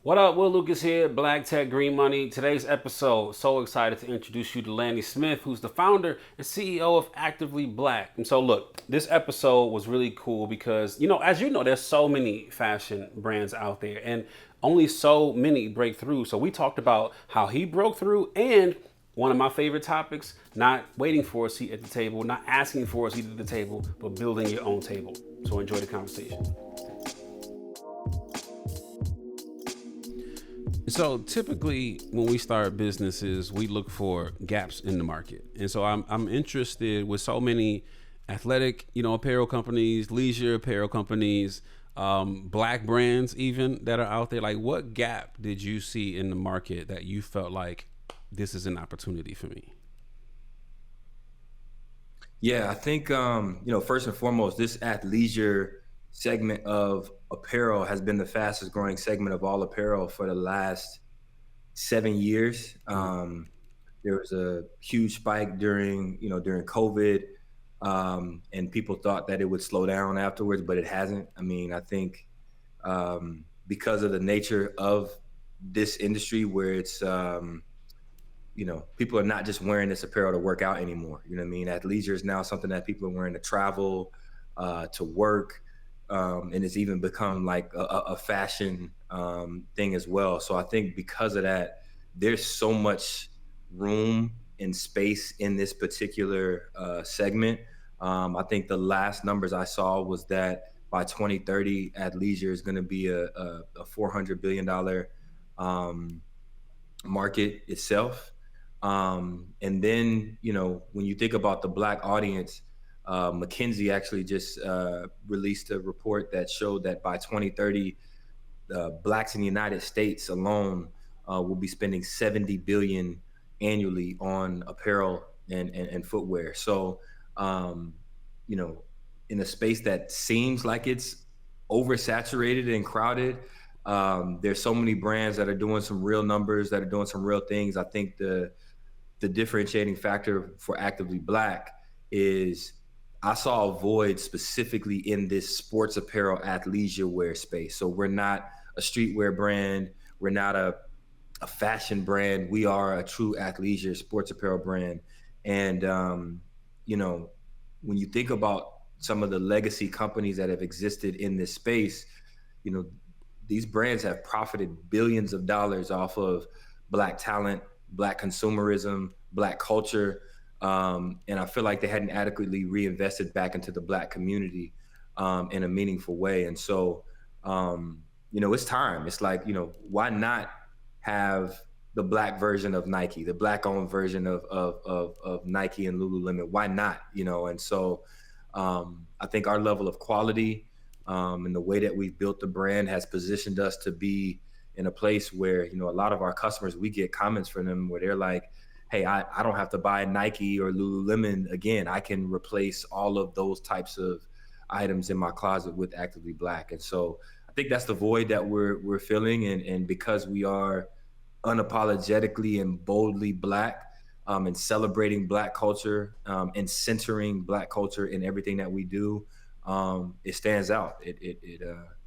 What up, Will Lucas here, Black Tech Green Money. Today's episode, so excited to introduce you to Lanny Smith, who's the founder and CEO of Actively Black. And so look, this episode was really cool because, as you know, there's so many fashion brands out there and only so many break through. So we talked about how he broke through and one of my favorite topics, not waiting for a seat at the table, not asking for a seat at the table, but building your own table. So enjoy the conversation. So typically, when we start businesses, we look for gaps in the market, and so I'm interested with so many athletic, apparel companies, leisure apparel companies, black brands even that are out there. Like, what gap did you see in the market that you felt like this is an opportunity for me? Yeah, I think first and foremost, this athleisure segment of apparel has been the fastest growing segment of all apparel for the last 7 years. There was a huge spike during COVID, and people thought that it would slow down afterwards, but it hasn't. I mean, I think because of the nature of this industry, where it's people are not just wearing this apparel to work out anymore. You know what I mean? Athleisure is now something that people are wearing to travel, to work, and it's even become like a fashion thing as well. So I think because of that, there's so much room and space in this particular segment. I think the last numbers I saw was that by 2030, athleisure is going to be a $400 billion market itself. And then, when you think about the Black audience, McKinsey actually just released a report that showed that by 2030, Blacks in the United States alone will be spending 70 billion annually on apparel and footwear. So, you know, in a space that seems like it's oversaturated and crowded, there's so many brands that are doing some real numbers, that are doing some real things. I think the differentiating factor for Actively Black is I saw a void specifically in this sports apparel athleisure wear space. So we're not a streetwear brand. We're not a fashion brand. We are a true athleisure sports apparel brand. And, when you think about some of the legacy companies that have existed in this space, you know, these brands have profited billions of dollars off of Black talent, Black consumerism, Black culture. And I feel like they hadn't adequately reinvested back into the Black community in a meaningful way. And so, it's time. It's like, why not have the Black version of Nike, the Black owned version of Nike and Lululemon? Why not? And so I think our level of quality and the way that we've built the brand has positioned us to be in a place where, a lot of our customers, we get comments from them where they're like, hey, I don't have to buy Nike or Lululemon again. I can replace all of those types of items in my closet with Actively Black. And so I think that's the void that we're filling. And because we are unapologetically and boldly Black, and celebrating Black culture, and centering Black culture in everything that we do, it stands out. It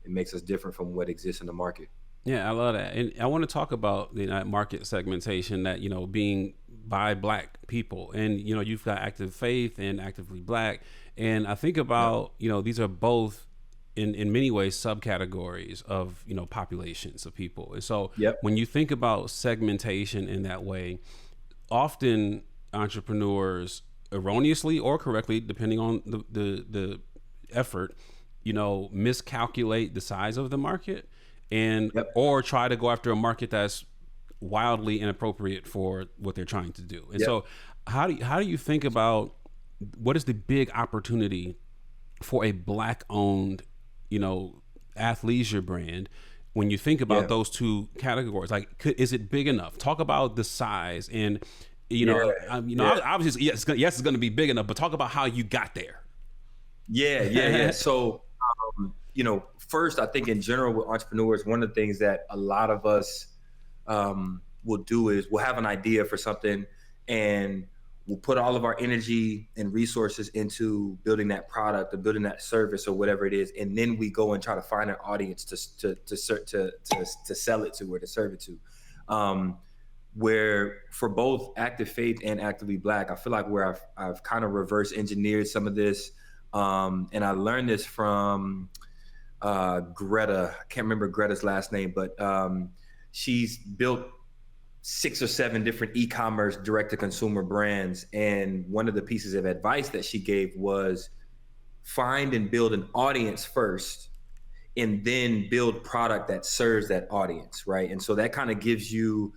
makes us different from what exists in the market. Yeah, I love that, and I want to talk about the market segmentation that being by Black people, and you've got Active Faith and Actively Black, and I think about these are both in many ways subcategories of populations of people, and so Yep. when you think about segmentation in that way, often entrepreneurs erroneously or correctly, depending on the effort, miscalculate the size of the market and Yep. or try to go after a market that's wildly inappropriate for what they're trying to do. And Yep. so how do you think about what is the big opportunity for a Black owned, athleisure brand when you think about Yeah. those two categories? Like, is it big enough? Talk about the size and Yeah. Yeah. obviously yes, it's going to be big enough, but talk about how you got there. Yeah, yeah, yeah. So, first, I think in general with entrepreneurs, one of the things that a lot of us will do is we'll have an idea for something, and we'll put all of our energy and resources into building that product or building that service or whatever it is, and then we go and try to find an audience to sell it to or to serve it to. Where for both Active Faith and Actively Black, I feel like where I've kind of reverse engineered some of this, and I learned this from Greta. I can't remember Greta's last name, but she's built 6 or 7 different e-commerce direct-to-consumer brands, and one of the pieces of advice that she gave was find and build an audience first, and then build product that serves that audience, right? And so that kind of gives you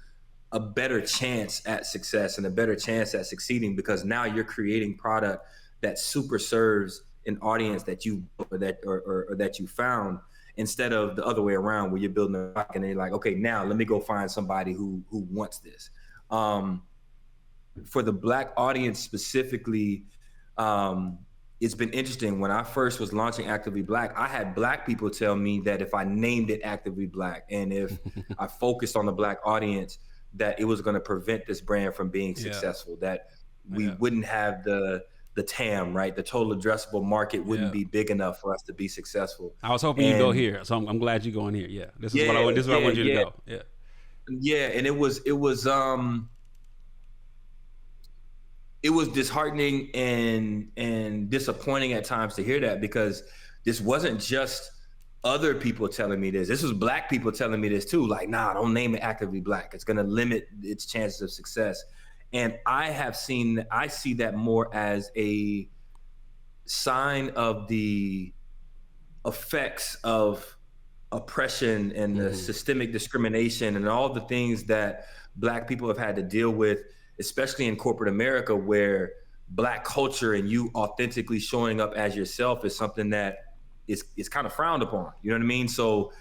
a better chance at success and a better chance at succeeding, because now you're creating product that super serves an audience that you or that you found, instead of the other way around where you're building a product and then you're like, okay, now let me go find somebody who wants this. For the Black audience specifically, it's been interesting. When I first was launching Actively Black, I had Black people tell me that if I named it Actively Black and if I focused on the Black audience, that it was going to prevent this brand from being successful, that we wouldn't have the TAM, right? The total addressable market wouldn't be big enough for us to be successful. I was hoping you go here, so I'm glad you're going here. Yeah, this is what I want you to go. Yeah, and it was disheartening and disappointing at times to hear that, because this wasn't just other people telling me this. This was Black people telling me this too. Like, nah, don't name it Actively Black. It's going to limit its chances of success. And I see that more as a sign of the effects of oppression and the systemic discrimination and all the things that Black people have had to deal with, especially in corporate America, where Black culture and you authentically showing up as yourself is something that is kind of frowned upon. You know what I mean? So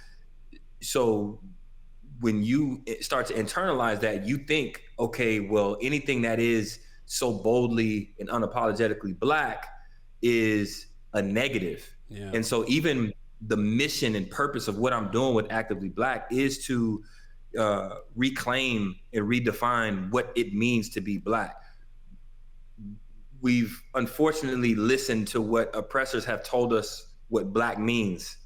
when you start to internalize that, you think, okay, well, anything that is so boldly and unapologetically Black is a negative. Yeah. And so even the mission and purpose of what I'm doing with Actively Black is to reclaim and redefine what it means to be Black. We've unfortunately listened to what oppressors have told us what Black means,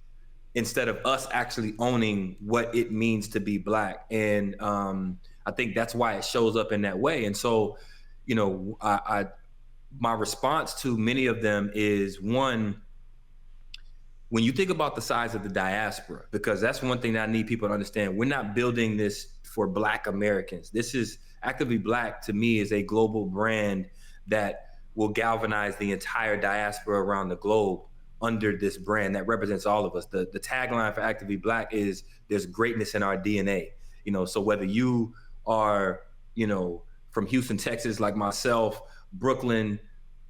instead of us actually owning what it means to be Black. And I think that's why it shows up in that way. And so, you know, my response to many of them is, one, when you think about the size of the diaspora, because that's one thing that I need people to understand, we're not building this for Black Americans. This is Actively Black, to me, is a global brand that will galvanize the entire diaspora around the globe under this brand that represents all of us. The tagline for Actively Black is, there's greatness in our DNA. You know, so whether you are, you know, from Houston, Texas, like myself, Brooklyn,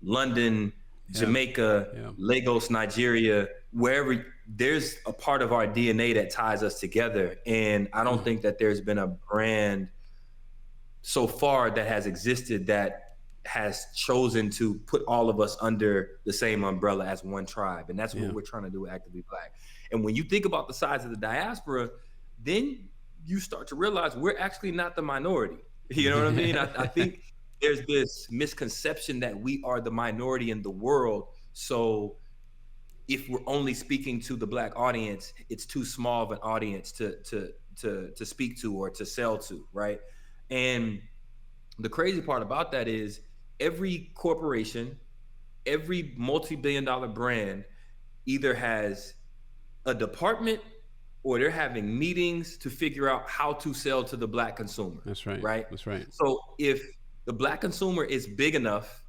London, Jamaica, Lagos, Nigeria, wherever, there's a part of our DNA that ties us together. And I don't think that there's been a brand so far that has existed that has chosen to put all of us under the same umbrella as one tribe. And that's what we're trying to do with Actively Black. And when you think about the size of the diaspora, then you start to realize we're actually not the minority. You know what I mean? I think there's this misconception that we are the minority in the world. So if we're only speaking to the Black audience, it's too small of an audience to speak to or to sell to, right? And the crazy part about that is, every corporation, every multi-billion-dollar brand either has a department or they're having meetings to figure out how to sell to the Black consumer. That's right. Right? That's right. So if the Black consumer is big enough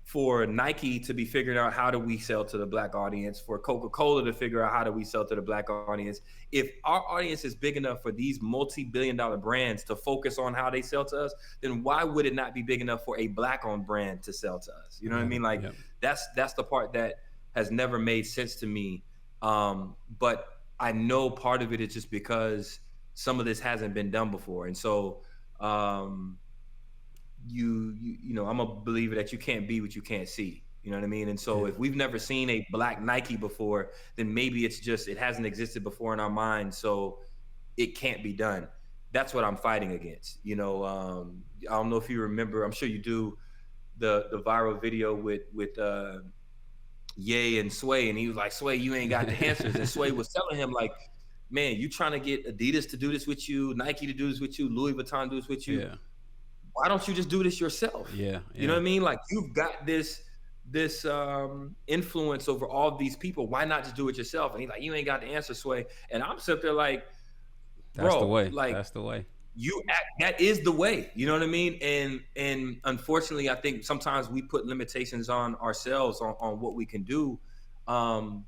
for Nike to be figuring out how do we sell to the Black audience, for Coca-Cola to figure out how do we sell to the Black audience, if our audience is big enough for these multi-billion-dollar brands to focus on how they sell to us, then why would it not be big enough for a Black-owned brand to sell to us? You know what I mean? Like, that's the part that has never made sense to me. But I know part of it is just because some of this hasn't been done before. And so, you know, I'm a believer that you can't be what you can't see. You know what I mean? And so if we've never seen a Black Nike before, then maybe it's just, it hasn't existed before in our minds, so it can't be done. That's what I'm fighting against. You know, I don't know if you remember, I'm sure you do, the viral video with Ye and Sway, and he was like, Sway, you ain't got the answers. And Sway was telling him, like, man, you trying to get Adidas to do this with you, Nike to do this with you, Louis Vuitton to do this with you. Yeah. Why don't you just do this yourself? Yeah. You know what I mean? Like, you've got this influence over all these people. Why not just do it yourself? And he's like, you ain't got the answer, Sway. And I'm sitting there like, That's the bro, way. like, That's the way. you act, that is the way. You know what I mean? And unfortunately, I think sometimes we put limitations on ourselves on what we can do. And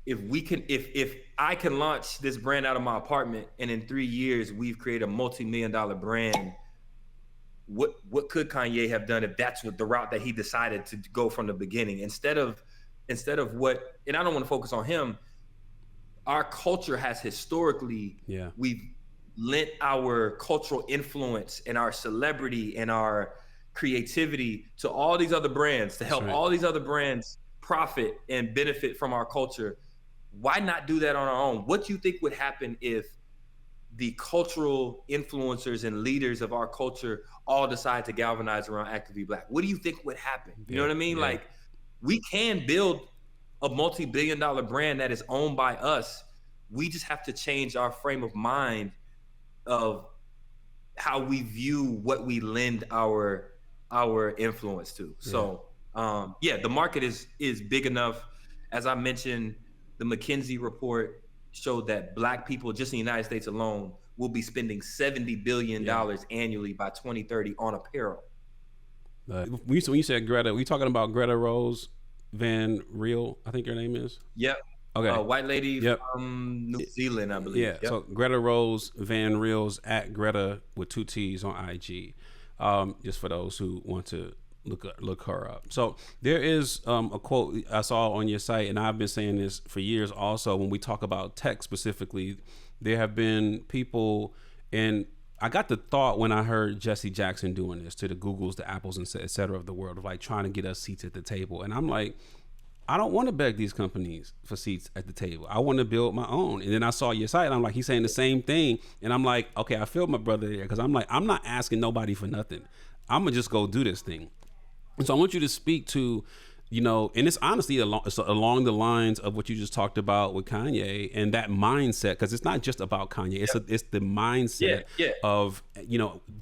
if I can launch this brand out of my apartment, and in 3 years we've created a multi-million-dollar brand, what could Kanye have done if that's what the route that he decided to go from the beginning, instead of what? And I don't want to focus on him. Our culture has historically, we've lent our cultural influence and our celebrity and our creativity to all these other brands, to help all these other brands profit and benefit from our culture. Why not do that on our own? What do you think would happen if the cultural influencers and leaders of our culture all decide to galvanize around Actively Black? What do you think would happen? You know what I mean? Like, we can build a multi-billion-dollar brand that is owned by us. We just have to change our frame of mind of how we view what we lend our influence to. So the market is big enough. As I mentioned, the McKinsey report showed that Black people just in the United States alone will be spending $70 billion annually by 2030 on apparel. When you said Greta, we talking about Greta Rose Van Riel, I think her name is? Yep. Okay. White lady from New Zealand, I believe. Yeah. Yep. So Greta Rose Van Riel's at Greta with 2 T's on IG. Just for those who want to look her up. So there is a quote I saw on your site, and I've been saying this for years also. When we talk about tech specifically, there have been people, and I got the thought when I heard Jesse Jackson doing this to the Googles, the Apples, and et cetera of the world, of like trying to get us seats at the table. And I'm like, I don't want to beg these companies for seats at the table. I want to build my own. And then I saw your site, and I'm like, he's saying the same thing. And I'm like, okay, I feel my brother there, because I'm like, I'm not asking nobody for nothing. I'm going to just go do this thing. And so I want you to speak to, and it's honestly along the lines of what you just talked about with Kanye and that mindset, because it's not just about Kanye. It's the mindset of,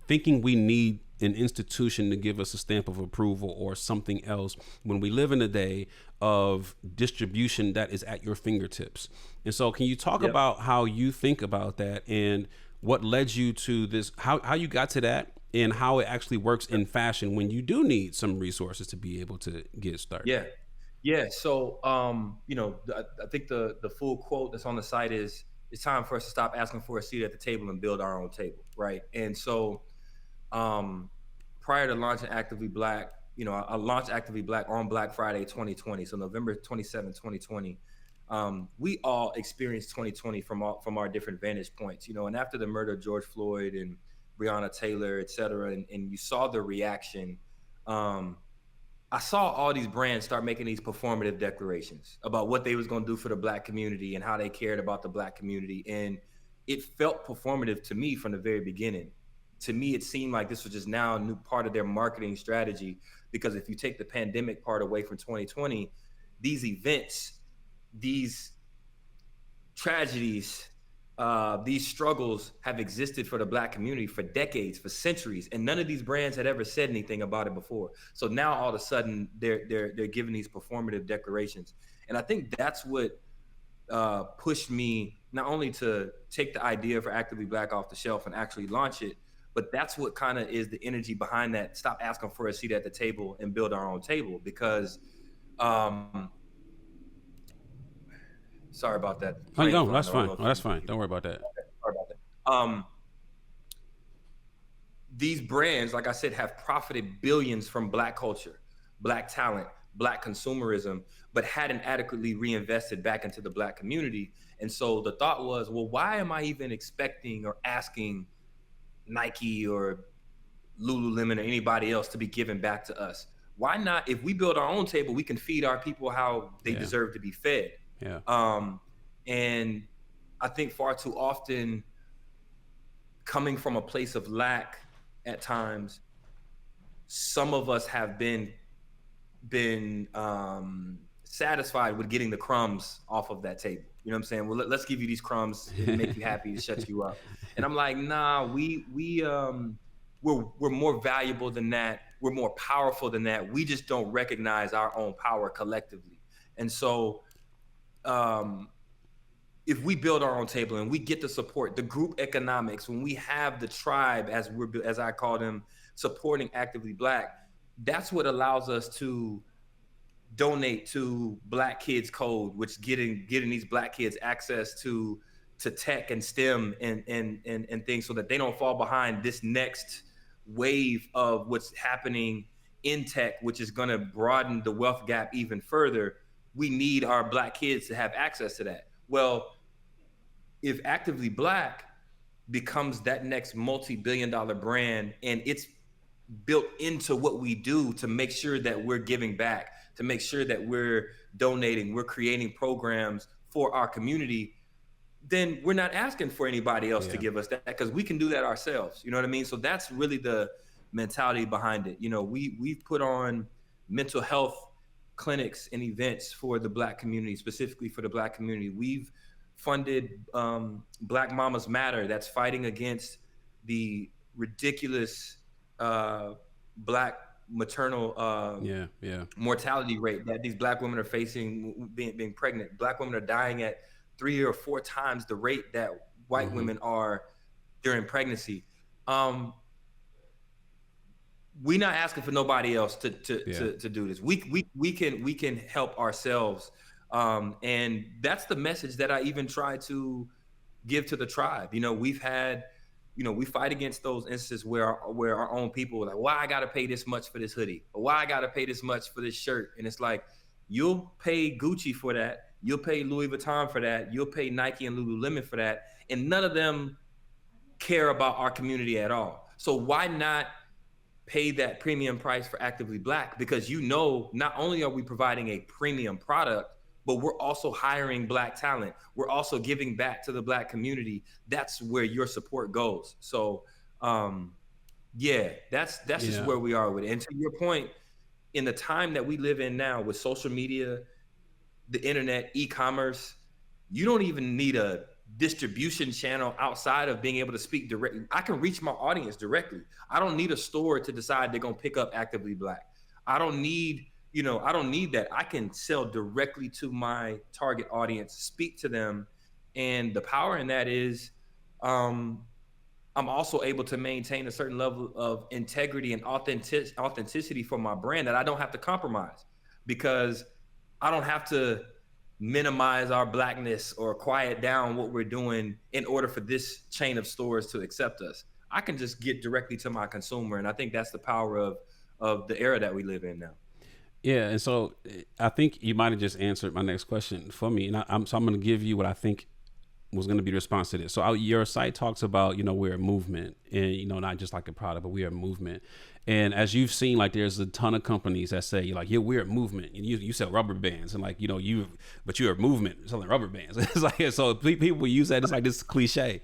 thinking we need an institution to give us a stamp of approval or something else when we live in a day of distribution that is at your fingertips. And so can you talk about how you think about that and what led you to this, how you got to that, and how it actually works in fashion when you do need some resources to be able to get started? Yeah. So, I think the full quote that's on the site is, it's time for us to stop asking for a seat at the table and build our own table. Right. And so, prior to launching Actively Black, I launched Actively Black on Black Friday 2020. So November 27, 2020. We all experienced 2020 from our different vantage points, and after the murder of George Floyd and Breonna Taylor, et cetera, and you saw the reaction. I saw all these brands start making these performative declarations about what they was going to do for the Black community and how they cared about the Black community. And it felt performative to me from the very beginning. To me, it seemed like this was just now a new part of their marketing strategy, because if you take the pandemic part away from 2020, these events, these tragedies, these struggles have existed for the Black community for decades, for centuries, and none of these brands had ever said anything about it before. So now all of a sudden they're giving these performative declarations, and I think that's what pushed me not only to take the idea for Actively Black off the shelf and actually launch it, but that's what kind of is the energy behind that. Stop asking for a seat at the table and build our own table, because sorry about that. Oh, no, that's fine. That's fine. Don't worry about that. Okay, sorry about that. These brands, like I said, have profited billions from Black culture, Black talent, Black consumerism, but hadn't adequately reinvested back into the Black community. And so the thought was, well, why am I even expecting or asking Nike or Lululemon or anybody else to be giving back to us? Why not? If we build our own table, we can feed our people how they deserve to be fed. And I think far too often, coming from a place of lack at times, some of us have been satisfied with getting the crumbs off of that table. You know what I'm saying? Well, let's give you these crumbs. It'll make you happy to shut you up. And I'm like, nah, we're more valuable than that. We're more powerful than that. We just don't recognize our own power collectively. And so, um, if we build our own table and we get the support, the group economics, when we have the tribe, as I call them, supporting Actively Black, that's what allows us to donate to Black Kids Code, which getting these Black kids access to tech and STEM and things, so that they don't fall behind this next wave of what's happening in tech, which is going to broaden the wealth gap even further. We need our Black kids to have access to that. Well, if Actively Black becomes that next multi-billion-dollar brand, and it's built into what we do to make sure that we're giving back, to make sure that we're donating, we're creating programs for our community, then we're not asking for anybody else to give us that, because we can do that ourselves. You know what I mean? So that's really the mentality behind it. You know, we've put on mental health clinics and events for the Black community, specifically for the Black community. We've funded Black Mamas Matter, that's fighting against the ridiculous Black maternal mortality rate that these Black women are facing being pregnant. Black women are dying at 3 or 4 times the rate that white women are during pregnancy. We're not asking for nobody else to do this. We can help ourselves. And that's the message that I even try to give to the tribe. You know, we fight against those instances where our own people are like, why I got to pay this much for this hoodie? Or why I got to pay this much for this shirt? And it's like, you'll pay Gucci for that. You'll pay Louis Vuitton for that. You'll pay Nike and Lululemon for that. And none of them care about our community at all. So why not pay that premium price for Actively Black? Because, you know, not only are we providing a premium product, but we're also hiring Black talent. We're also giving back to the Black community. That's where your support goes. So, that's just where we are with it. And to your point, in the time that we live in now with social media, the internet, e-commerce, you don't even need a distribution channel outside of being able to speak directly. I can reach my audience directly. I don't need a store to decide they're going to pick up Actively Black. I don't need that. I can sell directly to my target audience, speak to them. And the power in that is, I'm also able to maintain a certain level of integrity and authenticity for my brand that I don't have to compromise, because I don't have to minimize our Blackness or quiet down what we're doing in order for this chain of stores to accept us. I can just get directly to my consumer. And I think that's the power of the era that we live in now. Yeah, and so I think you might have just answered my next question for me, and I'm going to give you what I think was going to be the response to this. So your site talks about, you know, we're a movement, and, you know, not just like a product, but we are a movement. And as you've seen, like, there's a ton of companies that say, like, yeah, we're a movement, and you sell rubber bands, and, like, you know, but you're a movement selling rubber bands. It's like, so people use that. It's like this cliche.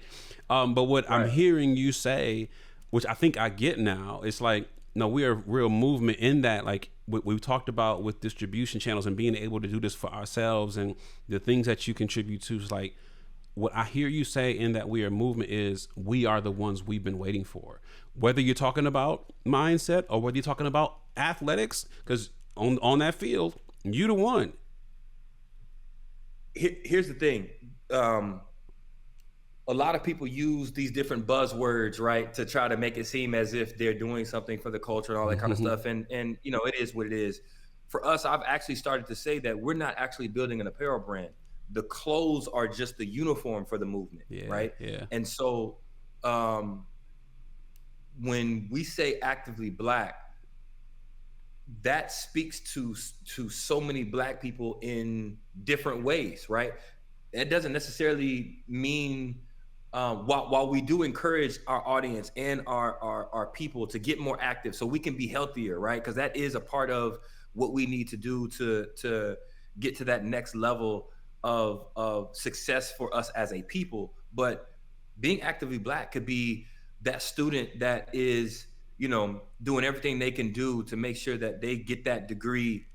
But what I'm hearing you say, which I think I get now, it's like, no, we're a real movement in that, like, what we've talked about with distribution channels and being able to do this for ourselves, and the things that you contribute to is like, what I hear you say in that we are a movement is we are the ones we've been waiting for. Whether you're talking about mindset or whether you're talking about athletics, because on that field, you the one. Here's the thing. A lot of people use these different buzzwords, right, to try to make it seem as if they're doing something for the culture and all that kind of stuff. And you know, it is what it is. For us, I've actually started to say that we're not actually building an apparel brand. The clothes are just the uniform for the movement, right? Yeah. And so when we say Actively Black, that speaks to so many Black people in different ways, right? It doesn't necessarily mean, while we do encourage our audience and our people to get more active so we can be healthier, right? Because that is a part of what we need to do to get to that next level of success for us as a people. But being Actively Black could be that student that is doing everything they can do to make sure that they get that degree,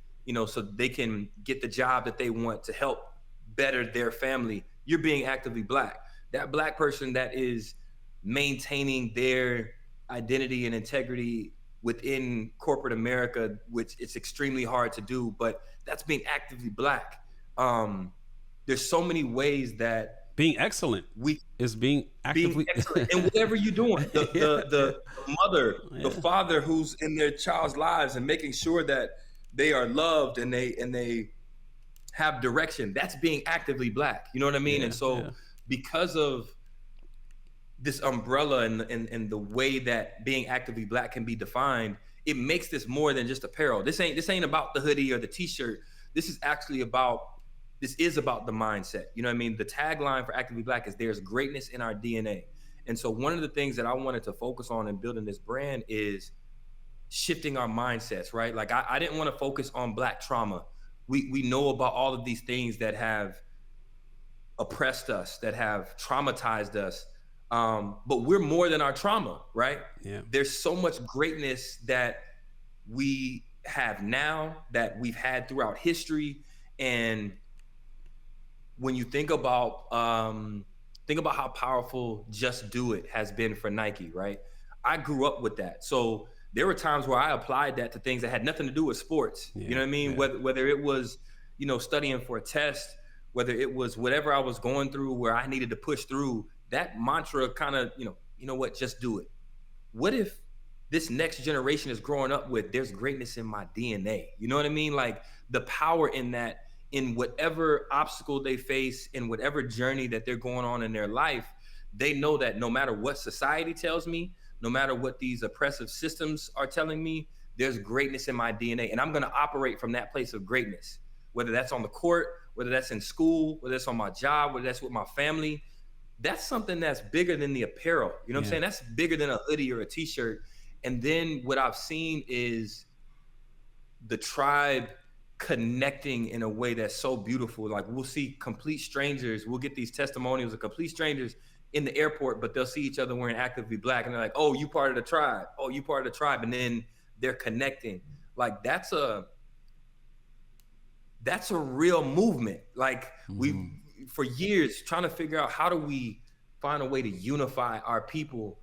so they can get the job that they want to help better their family. You're being actively Black. That Black person that is maintaining their identity and integrity within corporate America, which it's extremely hard to do, but that's being actively Black. There's so many ways that Being excellent we is being actively excellent in whatever you're doing. The mother, the Yeah. father who's in their child's lives and making sure that they are loved and they have direction. That's being actively Black. You know what I mean? Yeah, And so yeah. because of this umbrella and the way that being actively Black can be defined, it makes this more than just apparel. This ain't about the hoodie or the t-shirt. This is actually about the mindset. You know what I mean? The tagline for Actively Black is there's greatness in our DNA. And so one of the things that I wanted to focus on in building this brand is shifting our mindsets, right? Like I didn't want to focus on Black trauma. We know about all of these things that have oppressed us, that have traumatized us. But we're more than our trauma, right? Yeah. There's so much greatness that we have now, that we've had throughout history. And when you think about how powerful Just Do It has been for Nike, right? I grew up with that. So there were times where I applied that to things that had nothing to do with sports. Yeah, you know what I mean? yeah. Whether it was, studying for a test, whether it was whatever I was going through where I needed to push through, that mantra kind of, what, just do it. What if this next generation is growing up with, there's greatness in my DNA? You know what I mean? Like the power in that, in whatever obstacle they face, in whatever journey that they're going on in their life, they know that no matter what society tells me, no matter what these oppressive systems are telling me, there's greatness in my DNA. And I'm going to operate from that place of greatness, whether that's on the court, whether that's in school, whether that's on my job, whether that's with my family. That's something that's bigger than the apparel. You know what I'm saying? That's bigger than a hoodie or a t-shirt. And then what I've seen is the tribe connecting in a way that's so beautiful. Like we'll see complete strangers. We'll get these testimonials of complete strangers in the airport, but they'll see each other wearing Actively Black. And they're like, oh, you part of the tribe. Oh, you part of the tribe. And then they're connecting. Like that's a real movement. Like we for years trying to figure out how do we find a way to unify our people.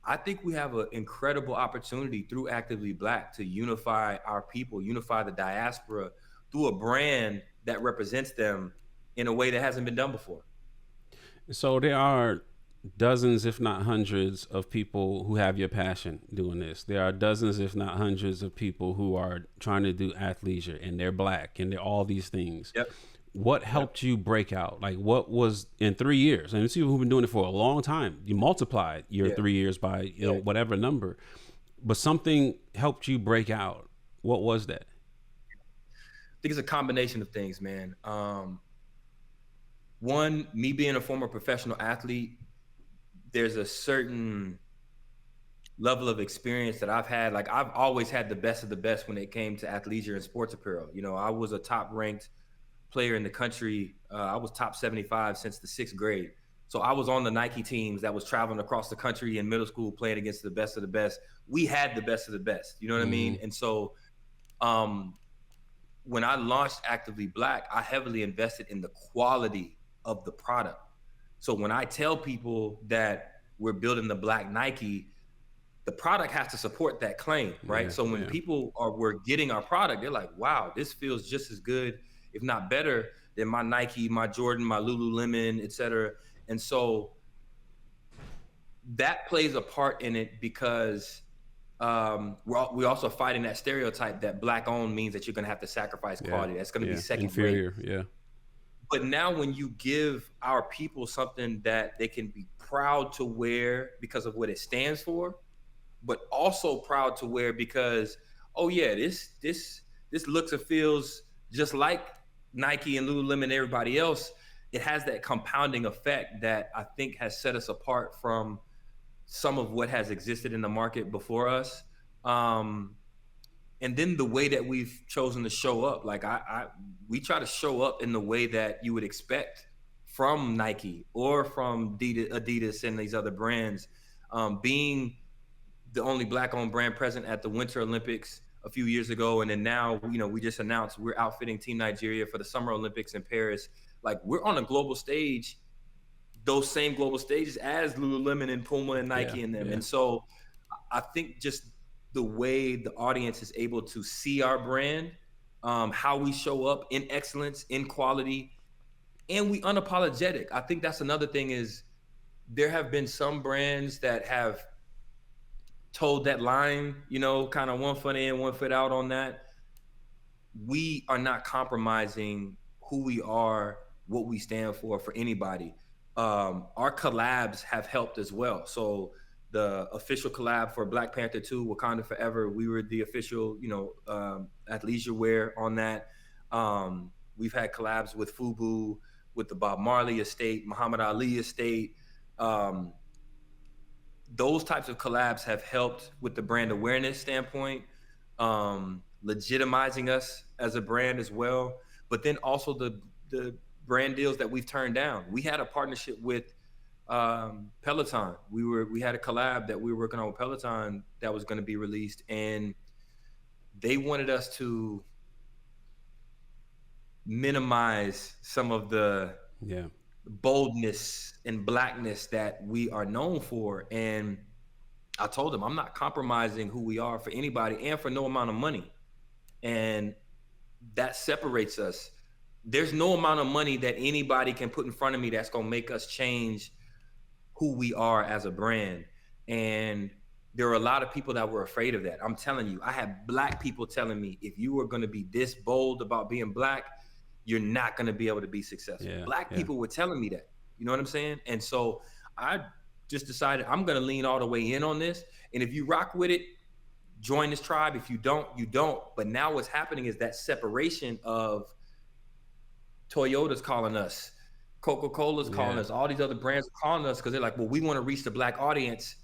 I think we have an incredible opportunity through Actively Black to unify our people, unify the diaspora through a brand that represents them in a way that hasn't been done before. So there are dozens, if not hundreds, of people who have your passion doing this. There are dozens, if not hundreds, of people who are trying to do athleisure, and they're Black, and they're all these things. Yep. What helped you break out? Like, what was in 3 years? And see, who've been doing it for a long time. You multiplied your 3 years by whatever number, but something helped you break out. What was that? I think it's a combination of things, man. One, me being a former professional athlete, there's a certain level of experience that I've had. Like I've always had the best of the best when it came to athleisure and sports apparel. I was a top ranked player in the country. I was top 75 since the 6th grade. So I was on the Nike teams that was traveling across the country in middle school, playing against the best of the best. We had the best of the best, you know what I mean? And so when I launched Actively Black, I heavily invested in the quality of the product. So when I tell people that we're building the Black Nike, the product has to support that claim, right? So when people were getting our product, they're like, wow, this feels just as good, if not better, than my Nike, my Jordan, my Lululemon, et cetera. And so that plays a part in it because we're also fighting that stereotype that Black owned means that you're going to have to sacrifice quality. That's going to be second inferior rate. Yeah. But now when you give our people something that they can be proud to wear because of what it stands for, but also proud to wear because, oh yeah, this looks and feels just like Nike and Lululemon and everybody else, it has that compounding effect that I think has set us apart from some of what has existed in the market before us. And then the way that we've chosen to show up, like we try to show up in the way that you would expect from Nike or from Adidas and these other brands, being the only black-owned brand present at the Winter Olympics a few years ago, and then now, we just announced we're outfitting Team Nigeria for the Summer Olympics in Paris. Like, we're on a global stage, those same global stages as Lululemon and Puma and Nike and them. Yeah. And so I think just the way the audience is able to see our brand, how we show up in excellence, in quality, and we unapologetic. I think that's another thing is there have been some brands that have told that line, kind of one foot in, one foot out on that. We are not compromising who we are, what we stand for anybody. Our collabs have helped as well. So the official collab for Black Panther 2, Wakanda Forever, we were the official, athleisure wear on that. We've had collabs with FUBU, with the Bob Marley estate, Muhammad Ali estate. Those types of collabs have helped with the brand awareness standpoint, legitimizing us as a brand as well. But then also the brand deals that we've turned down. We had a partnership with Peloton. We had a collab that we were working on with Peloton that was going to be released, and they wanted us to minimize some of the boldness and blackness that we are known for. And I told them, I'm not compromising who we are for anybody and for no amount of money. And that separates us. There's no amount of money that anybody can put in front of me that's going to make us change who we are as a brand. And there are a lot of people that were afraid of that. I'm telling you, I had black people telling me, if you are going to be this bold about being black, you're not going to be able to be successful. Black people were telling me that. You know what I'm saying? And so I just decided I'm going to lean all the way in on this. And if you rock with it, join this tribe. If you don't, you don't. But now what's happening is that separation of Toyota's calling us, Coca-Cola's calling us, all these other brands are calling us because they're like, well, we want to reach the black audience.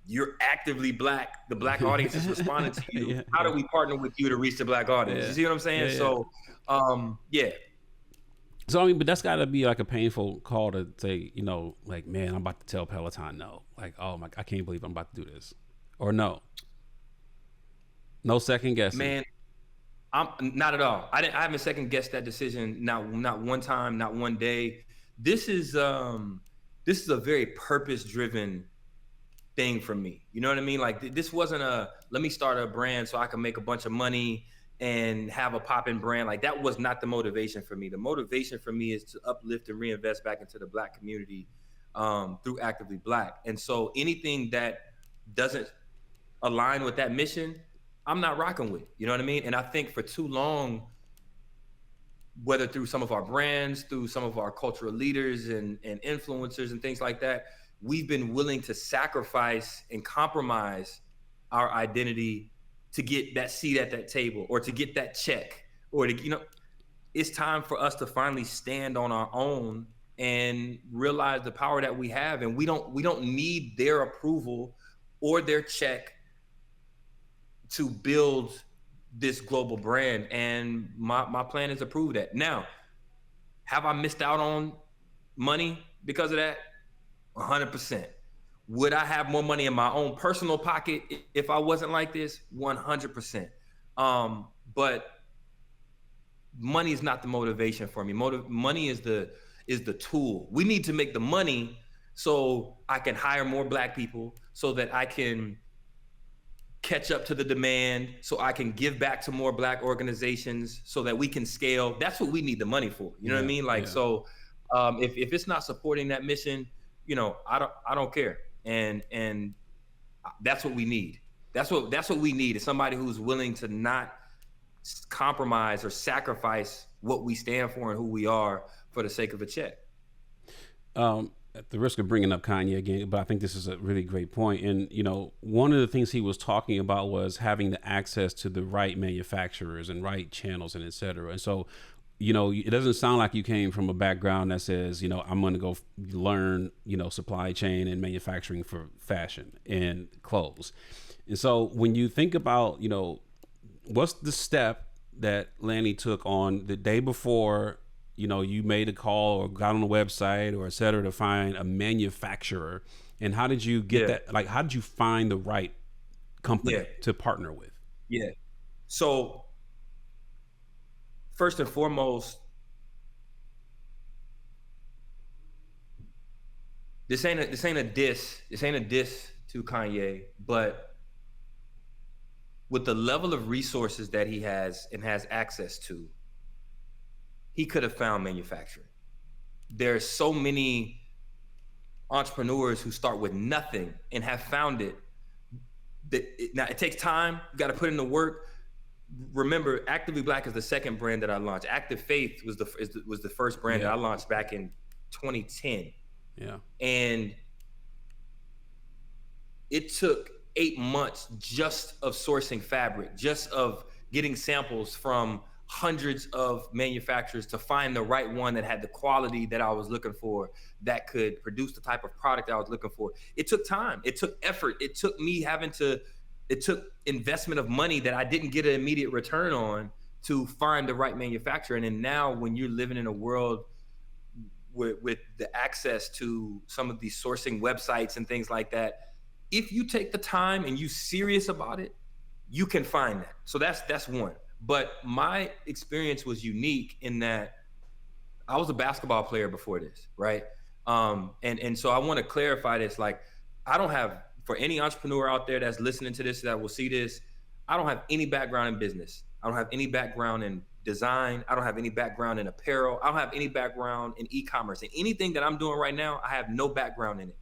You're actively black. The black audience is responding to you. How do we partner with you to reach the black audience? You see what I'm saying? So, So, I mean, but that's got to be like a painful call to say, like, man, I'm about to tell Peloton no. Like, oh my, I can't believe I'm about to do this. Or no. No second guessing. Man, I'm not at all. I haven't second guessed that decision. Not one time, not one day. This is a very purpose-driven thing for me. You know what I mean? Like, this wasn't let me start a brand so I can make a bunch of money and have a pop-in brand. Like, that was not the motivation for me. The motivation for me is to uplift and reinvest back into the black community through Actively Black. And so anything that doesn't align with that mission, I'm not rocking with. You know what I mean? And I think for too long, whether through some of our brands, through some of our cultural leaders and influencers and things like that, we've been willing to sacrifice and compromise our identity to get that seat at that table or to get that check or to, it's time for us to finally stand on our own and realize the power that we have. And we don't need their approval or their check to build this global brand. And my plan is to prove that. Now, have I missed out on money because of that? 100%. Would I have more money in my own personal pocket if I wasn't like this? 100%. But money is not the motivation for me. Money is the tool. We need to make the money so I can hire more black people, so that I can catch up to the demand, so I can give back to more black organizations, so that we can scale. That's what we need the money for. You know what I mean? Like, so if it's not supporting that mission, I don't care. And that's what we need. That's what we need, is somebody who's willing to not compromise or sacrifice what we stand for and who we are for the sake of a check. At the risk of bringing up Kanye again, but I think this is a really great point. And, one of the things he was talking about was having the access to the right manufacturers and right channels and et cetera. And so, it doesn't sound like you came from a background that says, I'm going to go learn, supply chain and manufacturing for fashion and clothes. And so when you think about, what's the step that Lanny took on the day before, you made a call or got on the website or et cetera to find a manufacturer, and how did you get that? Like, how did you find the right Yeah, company to partner with? yeah. So first and foremost, this ain't a diss to Kanye, but with the level of resources that he has and has access to, he could have found manufacturing. There's so many entrepreneurs who start with nothing and have found it. Now it takes time. You got to put in the work. Remember, Actively Black is the second brand that I launched. Active Faith was the first brand that I launched back in 2010. Yeah. And it took 8 months just of sourcing fabric, just of getting samples from hundreds of manufacturers to find the right one that had the quality that I was looking for, that could produce the type of product I was looking for. It took time. It took effort. It took investment of money that I didn't get an immediate return on to find the right manufacturer. And then now when you're living in a world with the access to some of these sourcing websites and things like that, if you take the time and you serious about it, you can find that. So that's one. But my experience was unique in that I was a basketball player before this, right? And so I want to clarify this. Like, I don't have, for any entrepreneur out there that's listening to this that will see this, I don't have any background in business. I don't have any background in design. I don't have any background in apparel. I don't have any background in e-commerce. And anything that I'm doing right now, I have no background in it.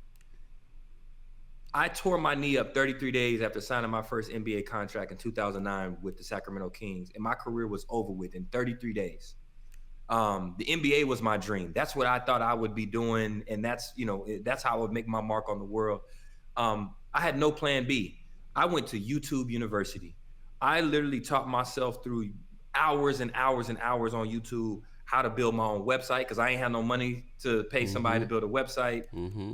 I tore my knee up 33 days after signing my first NBA contract in 2009 with the Sacramento Kings, and my career was over with in 33 days. The NBA was my dream. That's what I thought I would be doing, and that's how I would make my mark on the world. I had no plan B. I went to YouTube University. I literally taught myself through hours and hours and hours on YouTube how to build my own website, because I ain't had no money to pay somebody to build a website,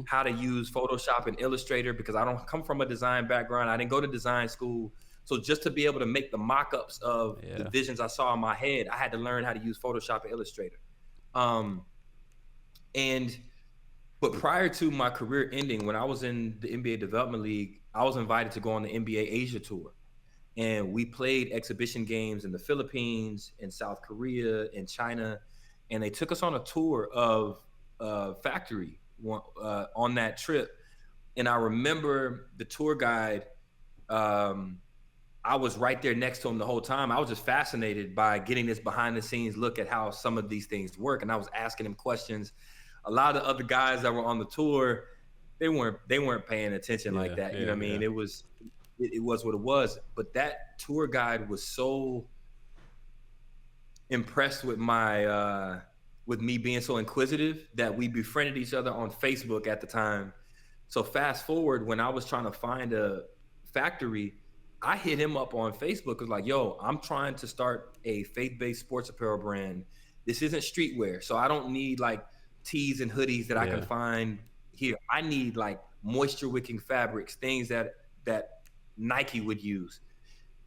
how to use Photoshop and Illustrator, because I don't come from a design background. I didn't go to design school. So just to be able to make the mock-ups of the visions I saw in my head, I had to learn how to use Photoshop and Illustrator. But prior to my career ending, when I was in the NBA Development League, I was invited to go on the NBA Asia Tour. And we played exhibition games in the Philippines, in South Korea, in China. And they took us on a tour of factory on that trip. And I remember the tour guide, I was right there next to him the whole time. I was just fascinated by getting this behind the scenes look at how some of these things work. And I was asking him questions. A lot of the other guys that were on the tour, they weren't paying attention like that. You know what I mean? It was what it was. But that tour guide was so impressed with with me being so inquisitive that we befriended each other on Facebook at the time. So fast forward, when I was trying to find a factory, I hit him up on Facebook. I was like, yo, I'm trying to start a faith-based sports apparel brand. This isn't streetwear, so I don't need like tees and hoodies that I can find here. I need like moisture-wicking fabrics, things that Nike would use.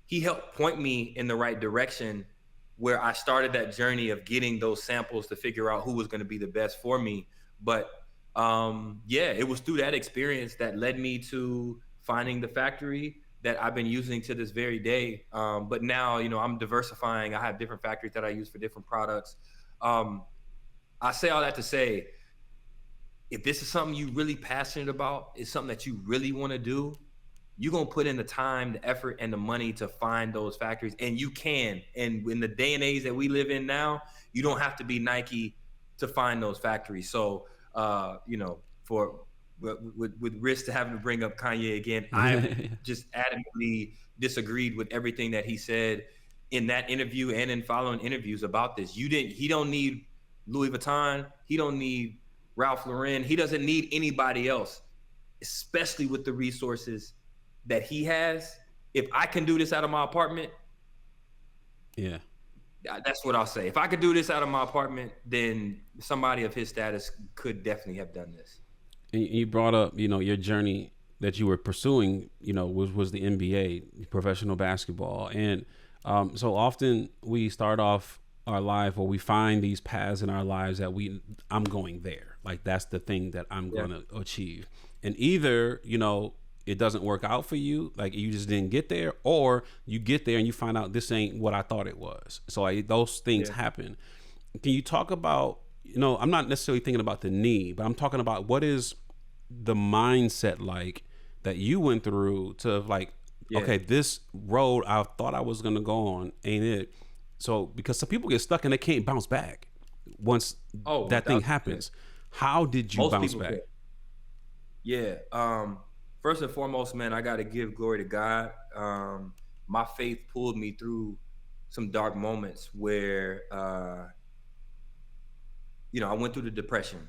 He helped point me in the right direction, where I started that journey of getting those samples to figure out who was going to be the best for me. But it was through that experience that led me to finding the factory that I've been using to this very day. But now, I'm diversifying. I have different factories that I use for different products. I say all that to say, if this is something you're really passionate about, it's something that you really want to do, you're going to put in the time, the effort, and the money to find those factories. And you can. And in the day and age that we live in now, you don't have to be Nike to find those factories. So, with risk to having to bring up Kanye again, I just adamantly disagreed with everything that he said in that interview and in following interviews about this. He don't need Louis Vuitton. He don't need Ralph Lauren. He doesn't need anybody else, especially with the resources that he has. If I can do this out of my apartment, that's what I'll say. If I could do this out of my apartment, then somebody of his status could definitely have done this. You brought up, your journey that you were pursuing, was the NBA, professional basketball. And so often we start off our life, or we find these paths in our lives that I'm going there. Like, that's the thing that I'm going to achieve. And either, it doesn't work out for you, like you just didn't get there, or you get there and you find out this ain't what I thought it was. So like those things Yeah. happen. Can you talk about, I'm not necessarily thinking about the knee, but I'm talking about what is the mindset like that you went through to like, Yeah. okay, this road I thought I was gonna go on ain't it. So because some people get stuck and they can't bounce back once Oh, that thing 1000%. happens. How did you Most bounce people back? can. Yeah. First and foremost, man, I got to give glory to God. My faith pulled me through some dark moments where, I went through the depression.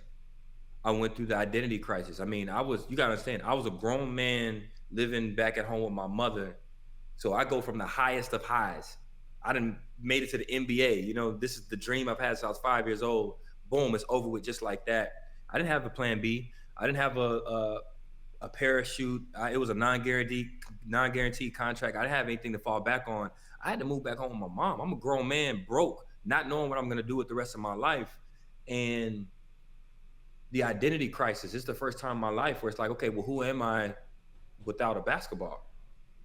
I went through the identity crisis. I mean, you got to understand, I was a grown man living back at home with my mother. So I go from the highest of highs. I done made it to the NBA. This is the dream I've had since I was 5 years old. Boom, it's over with just like that. I didn't have a plan B. I didn't have a parachute. It was a non-guaranteed contract. I didn't have anything to fall back on. I had to move back home with my mom. I'm a grown man, broke, not knowing what I'm going to do with the rest of my life. And the identity crisis is the first time in my life where it's like, okay, well, who am I without a basketball?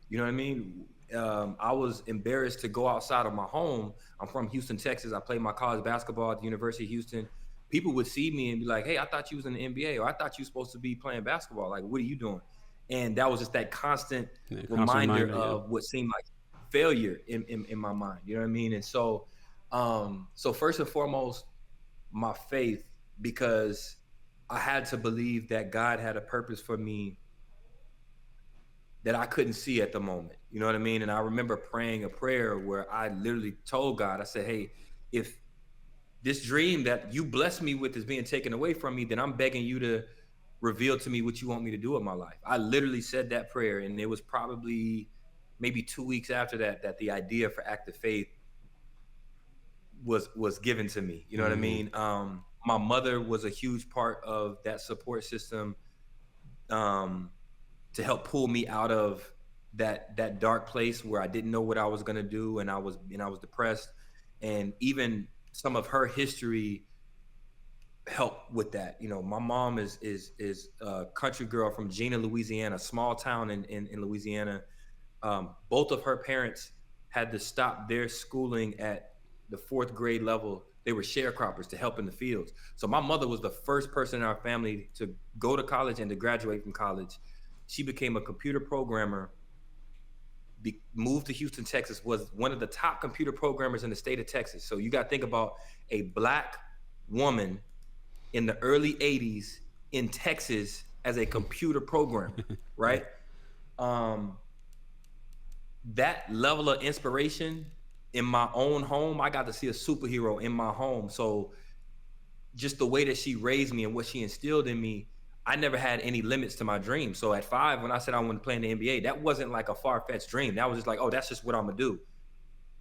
You know what I mean? I was embarrassed to go outside of my home. I'm from Houston, Texas. I played my college basketball at the University of Houston. People would see me and be like, hey, I thought you was in the NBA, or I thought you were supposed to be playing basketball. Like, what are you doing? And that was just that constant Yeah, constant reminder reminder, yeah. of what seemed like failure in my mind. You know what I mean? And so first and foremost, my faith, because I had to believe that God had a purpose for me that I couldn't see at the moment. You know what I mean? And I remember praying a prayer where I literally told God, I said, hey, if this dream that you blessed me with is being taken away from me, then I'm begging you to reveal to me what you want me to do with my life. I literally said that prayer, and it was probably maybe 2 weeks after that the idea for Active Faith was given to me. You know what I Mm-hmm. mean? My mother was a huge part of that support system. Um, to help pull me out of that dark place where I didn't know what I was gonna do, and I was depressed, and even some of her history helped with that. My mom is a country girl from Gina, Louisiana, small town in Louisiana. Both of her parents had to stop their schooling at the fourth grade level. They were sharecroppers to help in the fields. So my mother was the first person in our family to go to college and to graduate from college. She became a computer programmer, moved to Houston, Texas, was one of the top computer programmers in the state of Texas. So you got to think about a Black woman in the early 80s in Texas as a computer programmer, Yeah. right? Um, that level of inspiration in my own home, I got to see a superhero in my home. So just the way that she raised me and what she instilled in me, I never had any limits to my dream. So at 5, when I said I wanted to play in the NBA, that wasn't like a far-fetched dream. That was just like, oh, that's just what I'm gonna do.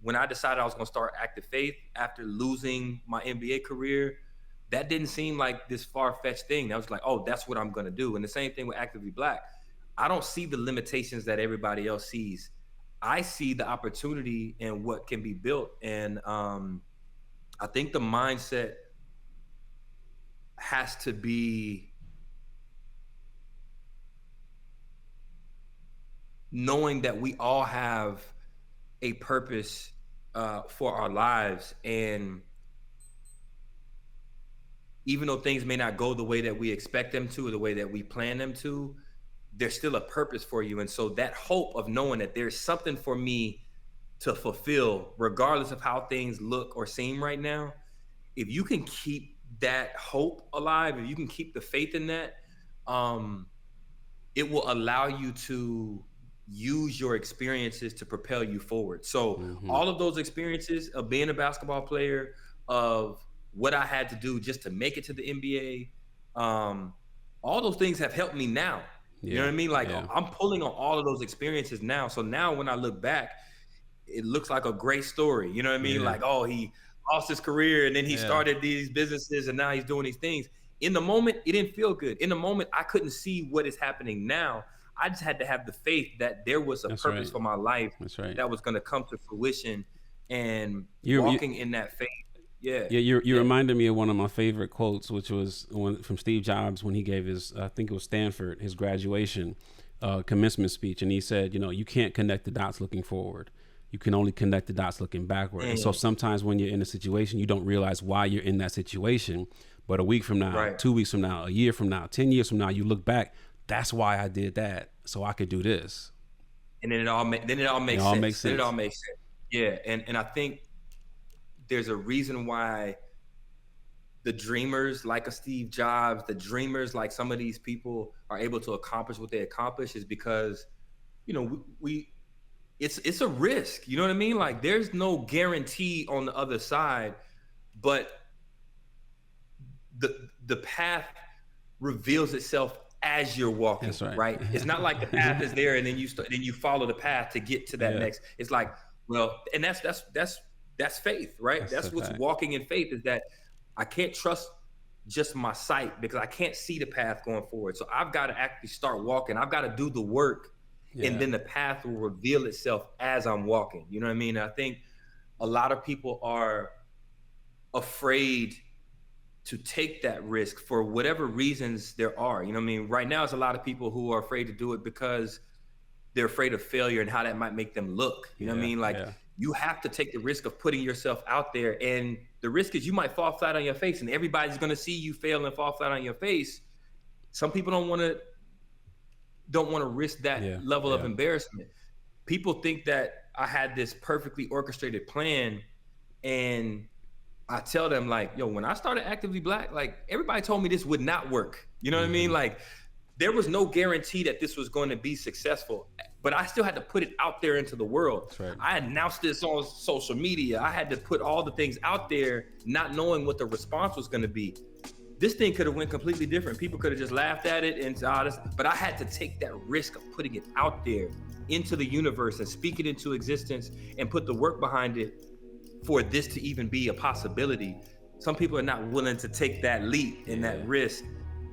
When I decided I was gonna start Active Faith after losing my NBA career, that didn't seem like this far-fetched thing. I was like, oh, that's what I'm gonna do. And the same thing with Actively Black. I don't see the limitations that everybody else sees. I see the opportunity and what can be built. And I think the mindset has to be knowing that we all have a purpose for our lives. And even though things may not go the way that we expect them to, or the way that we plan them to, there's still a purpose for you. And so that hope of knowing that there's something for me to fulfill, regardless of how things look or seem right now, if you can keep that hope alive, if you can keep the faith in that, um, it will allow you to use your experiences to propel you forward. So Mm-hmm. all of those experiences of being a basketball player, of what I had to do just to make it to the NBA, all those things have helped me now. You know Yeah. what I mean? Like Yeah. I'm pulling on all of those experiences now. So now when I look back, it looks like a great story. You know what I mean? Yeah. Like, oh, he lost his career and then he Yeah. started these businesses and now he's doing these things. In the moment, it didn't feel good. In the moment, I couldn't see what is happening now. I just had to have the faith that there was a That's purpose right. for my life That's right. that was going to come to fruition, and You walking in that faith. Yeah. Yeah, you Yeah. reminded me of one of my favorite quotes, which was one from Steve Jobs when he gave his, I think it was Stanford, his graduation commencement speech, and he said, you can't connect the dots looking forward. You can only connect the dots looking backward. And so Mm, sometimes when you're in a situation, you don't realize why you're in that situation. But a week from now, right. 2 weeks from now, a year from now, 10 years from now, you look back. That's why I did that, so I could do this. And then it all It makes all makes sense. Then it all sense. makes sense. Yeah. And I think there's a reason why the dreamers like a Steve Jobs, the dreamers like some of these people are able to accomplish what they accomplish is because, we it's a risk. You know what I mean? Like there's no guarantee on the other side, but the path reveals itself as you're walking, That's right. right? It's not like the path is there and then you follow the path to get to that Yeah, next. It's like, well, and that's faith, right? that's a That's what's fact. walking in faith is that I can't trust just my sight because I can't see the path going forward. So I've got to actually start walking. I've got to do the work and Yeah, then the path will reveal itself as I'm walking. You know what I mean? I think a lot of people are afraid to take that risk for whatever reasons there are. You know what I mean? Right now, it's a lot of people who are afraid to do it because they're afraid of failure and how that might make them look. You know what I yeah, mean? Like yeah. you have to take the risk of putting yourself out there. And the risk is you might fall flat on your face and everybody's going to see you fail and fall flat on your face. Some people don't want to risk that Yeah, level of yeah, embarrassment. People think that I had this perfectly orchestrated plan and I tell them like, yo, when I started Actively Black, like everybody told me this would not work. You know what I mean? hmm Like there was no guarantee that this was going to be successful, but I still had to put it out there into the world. that's right. I announced this on social media. I had to put all the things out there, not knowing what the response was going to be. This thing could have went completely different. People could have just laughed at it and but I had to take that risk of putting it out there into the universe and speak it into existence and put the work behind it for this to even be a possibility. Some people are not willing to take that leap and Yeah, that risk.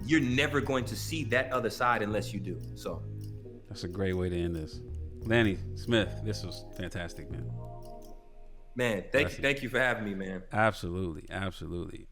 You're never going to see that other side unless you do. So, that's a great way to end this. Lanny Smith, this was fantastic, man. man, Bless you. thank you for having me, man. Absolutely, absolutely.